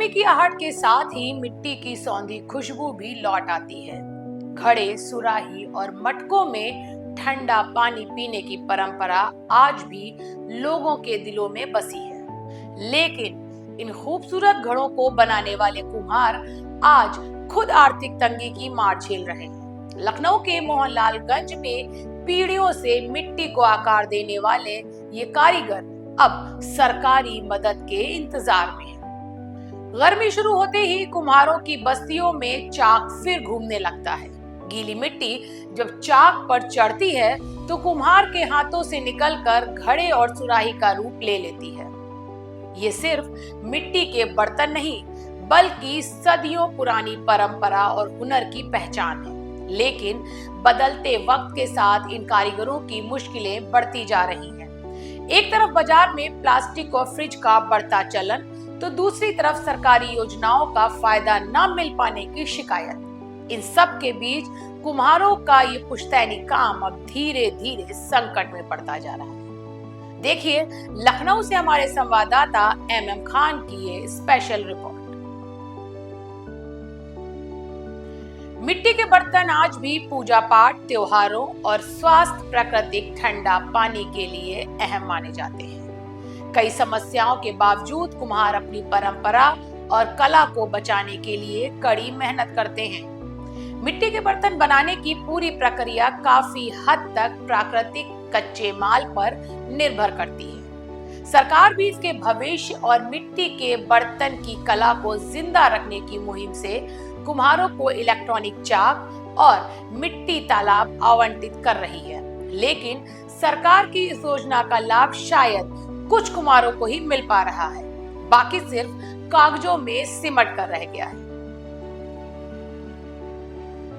ठंडी की आहट के साथ ही मिट्टी की सौंधी खुशबू भी लौट आती है। घड़े, सुराही और मटकों में ठंडा पानी पीने की परंपरा आज भी लोगों के दिलों में बसी है। लेकिन इन खूबसूरत घड़ों को बनाने वाले कुम्हार आज खुद आर्थिक तंगी की मार झेल रहे हैं। लखनऊ के मोहनलालगंज में पीढ़ियों से मिट्टी को आकार देने वाले ये कारीगर अब सरकारी मदद के इंतजार में हैं। गर्मी शुरू होते ही कुम्हारों की बस्तियों में चाक फिर घूमने लगता है। गीली मिट्टी जब चाक पर चढ़ती है तो कुम्हार के हाथों से निकलकर घड़े और सुराही का रूप ले लेती है। ये सिर्फ मिट्टी के बर्तन नहीं, बल्कि सदियों पुरानी परंपरा और हुनर की पहचान है। लेकिन बदलते वक्त के साथ इन कारीगरों की मुश्किलें बढ़ती जा रही हैं। एक तरफ बाजार में प्लास्टिक और फ्रिज का बढ़ता चलन, तो दूसरी तरफ सरकारी योजनाओं का फायदा न मिल पाने की शिकायत। इन सब के बीच कुम्हारों का ये पुश्तैनी काम अब धीरे धीरे संकट में पड़ता जा रहा है। देखिए लखनऊ से हमारे संवाददाता MM खान की ये स्पेशल रिपोर्ट। मिट्टी के बर्तन आज भी पूजा पाठ, त्योहारों और स्वास्थ्य प्राकृतिक ठंडा पानी के लिए अहम माने जाते हैं। कई समस्याओं के बावजूद कुम्हार अपनी परंपरा और कला को बचाने के लिए कड़ी मेहनत करते हैं। मिट्टी के बर्तन बनाने की पूरी प्रक्रिया काफी हद तक प्राकृतिक कच्चे माल पर निर्भर करती है। सरकार भी इसके भविष्य और मिट्टी के बर्तन की कला को जिंदा रखने की मुहिम से कुम्हारों को इलेक्ट्रॉनिक चाक और मिट्टी तालाब आवंटित कर रही है। लेकिन सरकार की इस योजना का लाभ शायद कुछ कुम्हारों को ही मिल पा रहा है, बाकी सिर्फ कागजों में सिमट कर रह गया है।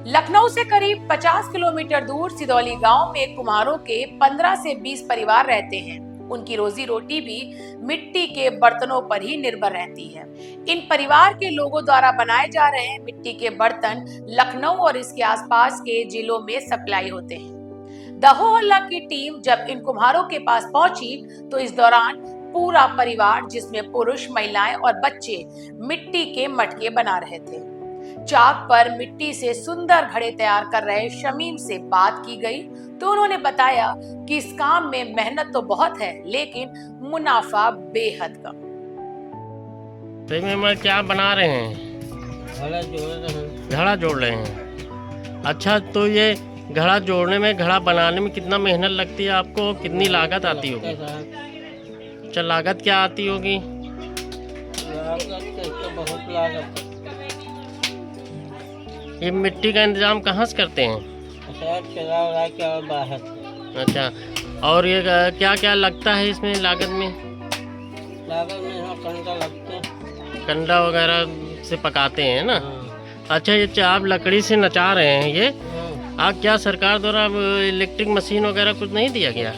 लखनऊ से करीब 50 किलोमीटर दूर सिदौली गांव में कुम्हारों के 15 से 20 परिवार रहते हैं। उनकी रोजी रोटी भी मिट्टी के बर्तनों पर ही निर्भर रहती है। इन परिवार के लोगों द्वारा बनाए जा रहे मिट्टी के बर्तन लखनऊ और इसके आसपास के जिलों में सप्लाई होते हैं। दहोहल्ला की टीम जब इन कुम्हारों के पास पहुंची तो इस दौरान पूरा परिवार, जिसमें पुरुष, महिलाएं और बच्चे, मिट्टी के मटके बना रहे थे। चाक पर मिट्टी से सुंदर घड़े तैयार कर रहे शमीम से बात की गई तो उन्होंने बताया कि इस काम में मेहनत तो बहुत है, लेकिन मुनाफा बेहद कम। तो क्या बना रहे हैं? घड़ा जोड़ रहे हैं। अच्छा, तो ये घड़ा जोड़ने में, घड़ा बनाने में कितना मेहनत लगती है आपको? कितनी लागत आती होगी? अच्छा, लागत क्या आती होगी? बहुत लागत। ये मिट्टी का इंतजाम कहाँ से करते हैं? अच्छा, और ये क्या क्या लगता है इसमें लागत में? कंडा लगते हैं। कंडा वगैरह से पकाते हैं ना? अच्छा, ये आप लकड़ी से नचा रहे हैं ये? आप क्या सरकार द्वारा इलेक्ट्रिक मशीन वगैरह कुछ नहीं दिया गया?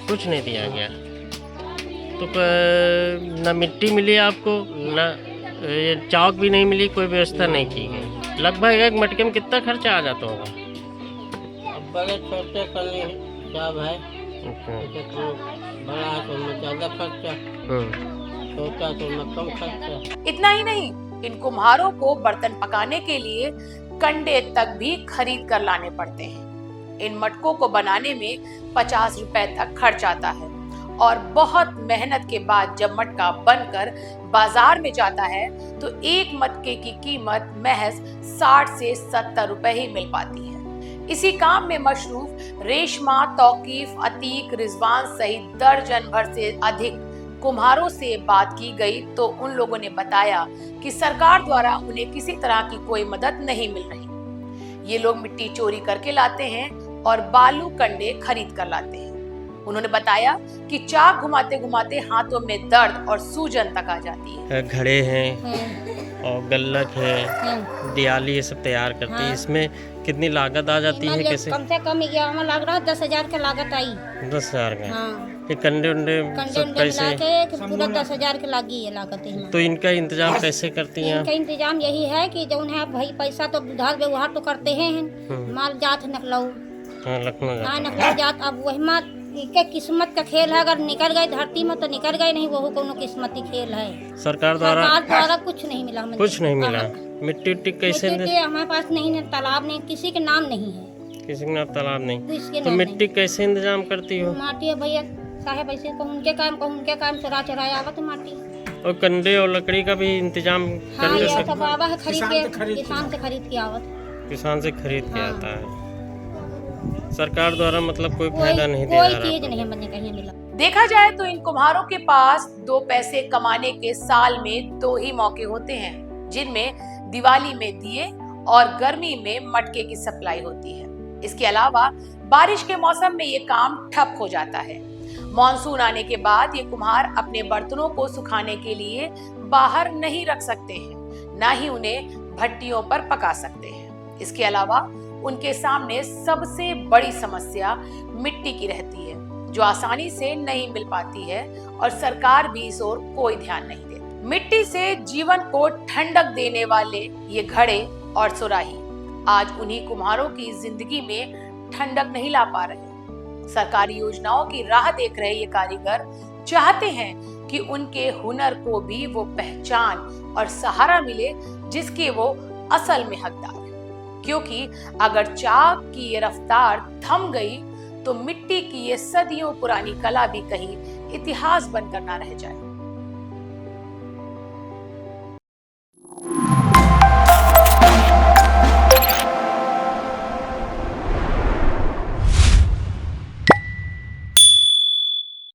कुछ नहीं दिया गया। तो न मिट्टी मिली आपको, न ये चाक भी नहीं मिली, कोई व्यवस्था नहीं की गई। लगभग एक मटके में कितना खर्चा आ जाता होगा? अब बड़े छोटे करने सब है। बड़ा तो में ज्यादा खर्चा, छोटा तो में कम खर्चा। इतना ही नहीं, इन कुम्हारों को बर्तन पकाने के लिए कंडे तक भी खरीद कर लाने पड़ते हैं। इन मटकों को बनाने में 50 रुपए तक खर्च आता है और बहुत मेहनत के बाद जब मटका बनकर बाजार में जाता है तो एक मटके की कीमत महज 60 से 70 रुपए ही मिल पाती है। इसी काम में मशरूफ रेशमा, तौकीफ, अतीक, रिजवान सहित दर्जन भर से अधिक कुम्हारों से बात की गई तो उन लोगों ने बताया कि सरकार द्वारा उन्हें किसी तरह की कोई मदद नहीं मिल रही। ये लोग मिट्टी चोरी करके लाते हैं और बालू कंडे खरीद कर लाते हैं। उन्होंने बताया कि चाक घुमाते घुमाते हाथों में दर्द और सूजन तक आ जाती है। घड़े हैं और गल्लक है, दियाली, ये सब तैयार करती है। इसमें कितनी लागत आ जाती है? कैसे? कम से कम यहाँ लग रहा है 10,000 का लागत आई। 10,000 का? हाँ। ये कंडे उंडे सब कैसे? पूरा 10,000 की लगी है लागत है। तो इनका इंतजाम कैसे करती हैं? इनका इंतजाम यही है कि जो है भाई पैसा तो उधार व्यवहार तो करते हैं। माल जात लखनऊ, लखनऊ जात, अब वही माल क्या किस्मत का खेल है, अगर निकल गए धरती में तो निकल गए, नहीं वो कोनो किस्मत की खेल है। सरकार द्वारा सरकार द्वारा कुछ नहीं मिला हमें। कुछ नहीं मिला। मिट्टी उट्टी कैसे मिट्टी हमारे पास नहीं है, तालाब नहीं, किसी के नाम नहीं है, किसी के नाम तालाब नहीं, किसी के तो नाम मिट्टी कैसे इंतजाम करती हो? नहीं। माटी है भैया साहेब, ऐसे कहूँ उनके काम चुरा चुराया आवत माटी। और कंडे और लकड़ी का भी इंतजाम हाँ कर ये सकते, सब आवा है खरीद के, किसान से खरीद के आवत। किसान से खरीद के हाँ। आता है। सरकार द्वारा मतलब कोई कोई फायदा नहीं दिया कोई जा रहा। चीज नहीं हमें कहीं मिला। देखा जाए तो इन कुम्हारों के पास 2 पैसे कमाने के साल में 2 ही मौके होते हैं, जिनमें दिवाली में दिए और गर्मी में मटके की सप्लाई होती है। इसके अलावा बारिश के मौसम में ये काम ठप हो जाता है। मॉनसून आने के बाद ये कुम्हार अपने बर्तनों को सुखाने के लिए बाहर नहीं रख सकते हैं, ना ही उन्हें भट्टियों पर पका सकते हैं। इसके अलावा उनके सामने सबसे बड़ी समस्या मिट्टी की रहती है, जो आसानी से नहीं मिल पाती है और सरकार भी इस ओर कोई ध्यान नहीं देती। मिट्टी से जीवन को ठंडक देने वाले ये घड़े और सुराही आज उन्हीं कुम्हारों की जिंदगी में ठंडक नहीं ला पा रहे। सरकारी योजनाओं की राह देख रहे ये कारीगर चाहते हैं कि उनके हुनर को भी वो पहचान और सहारा मिले जिसके वो असल में हकदार है। क्योंकि अगर चाक की ये रफ्तार थम गई तो मिट्टी की ये सदियों पुरानी कला भी कहीं इतिहास बनकर ना रह जाए।